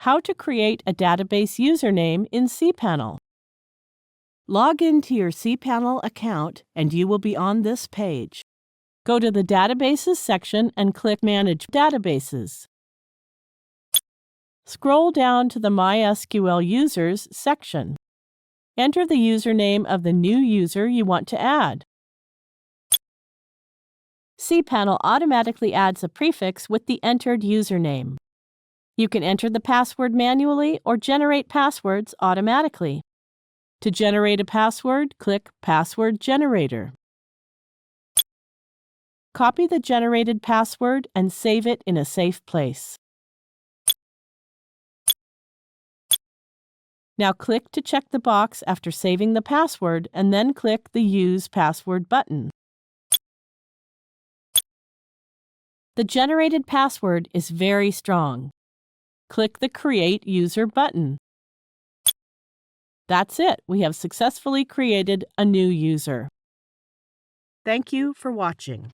How to create a database username in cPanel. Log into your cPanel account and you will be on this page. Go to the Databases section and click Manage Databases. Scroll down to the MySQL Users section. Enter the username of the new user you want to add. cPanel automatically adds a prefix with the entered username. You can enter the password manually or generate passwords automatically. To generate a password, click Password Generator. Copy the generated password and save it in a safe place. Now click to check the box after saving the password and then click the Use Password button. The generated password is very strong. Click the Create User button. That's it. We have successfully created a new user. Thank you for watching.